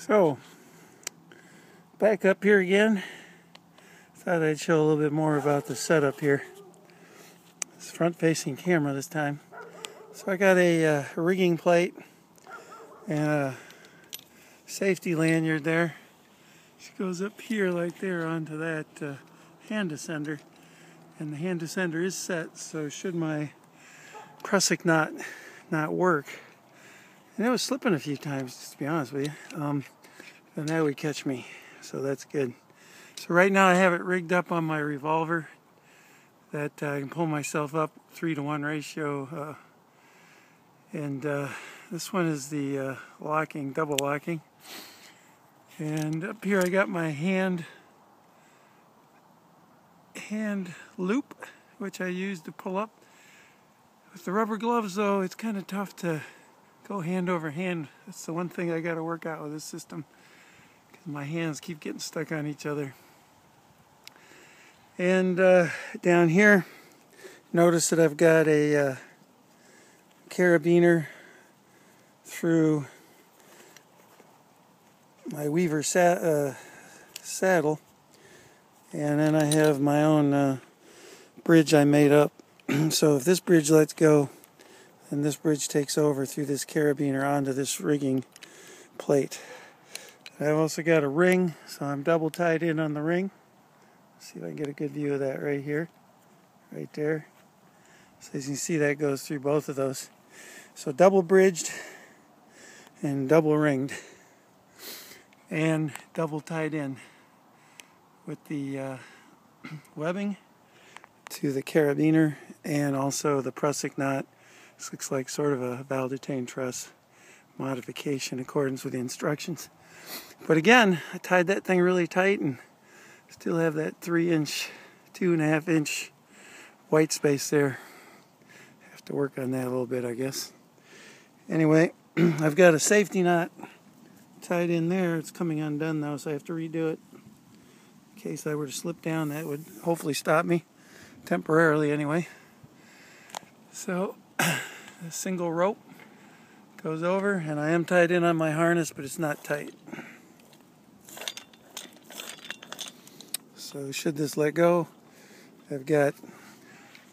So, back up here again. Thought I'd show a little bit more about the setup here. It's front-facing camera this time. So I got a rigging plate and a safety lanyard there. She goes up here like there onto that hand descender. And the hand descender is set, so should my prusik knot not work. And it was slipping a few times, to be honest with you. And that would catch me, so that's good. So right now I have it rigged up on my revolver that I can pull myself up 3-to-1 ratio. This one is the locking, double locking. And up here I got my hand loop, which I use to pull up. With the rubber gloves though, it's kind of tough to go hand over hand. That's the one thing I got to work out with this system, because my hands keep getting stuck on each other. And down here, notice that I've got a carabiner through my Weaver saddle, and then I have my own bridge I made up. So if this bridge lets go, then this bridge takes over through this carabiner onto this rigging plate. I've also got a ring, so I'm double tied in on the ring. See if I can get a good view of that right here, right there. So as you can see, that goes through both of those. So double bridged and double ringed and double tied in with the webbing to the carabiner and also the prusik knot. This looks like sort of a Valdetane truss modification in accordance with the instructions. But again, I tied that thing really tight and still have that 3-inch, 2.5-inch white space there. Have to work on that a little bit, I guess. Anyway, I've got a safety knot tied in there. It's coming undone though, so I have to redo it. In case I were to slip down, that would hopefully stop me, temporarily anyway. So, a single rope goes over, and I am tied in on my harness, but it's not tight. So should this let go, I've got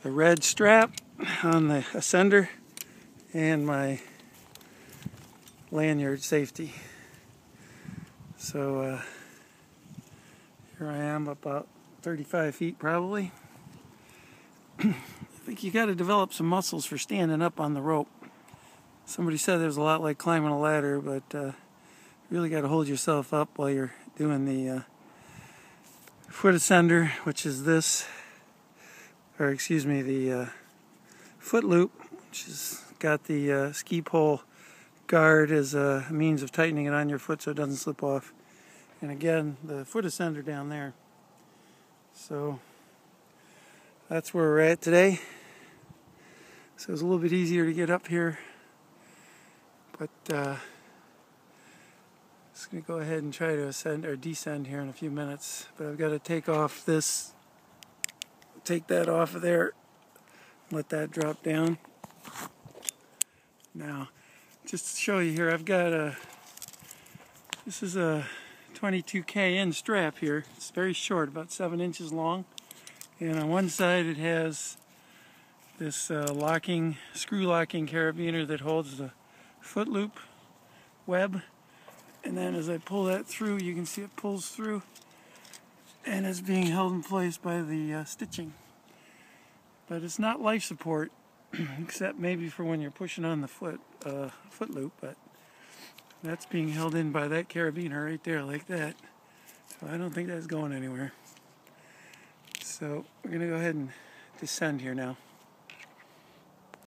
the red strap on the ascender and my lanyard safety. So here I am, about 35 feet probably. I think you got to develop some muscles for standing up on the rope. Somebody said there's a lot like climbing a ladder, but you really got to hold yourself up while you're doing the foot ascender, which is this, or excuse me, the foot loop, which has got the ski pole guard as a means of tightening it on your foot so it doesn't slip off. And again, the foot ascender down there. So that's where we're at today. So it's a little bit easier to get up here, but just going to go ahead and try to ascend or descend here in a few minutes. But I've got to take off this, take that off of there, let that drop down. Now, just to show you here, I've got this is a 22K strap here. It's very short, about 7 inches long. And on one side it has this screw locking carabiner that holds the foot loop web. And then as I pull that through, you can see it pulls through, and it's being held in place by the stitching. But it's not life support, except maybe for when you're pushing on the foot loop. But that's being held in by that carabiner right there, like that. So I don't think that's going anywhere. So we're going to go ahead and descend here now.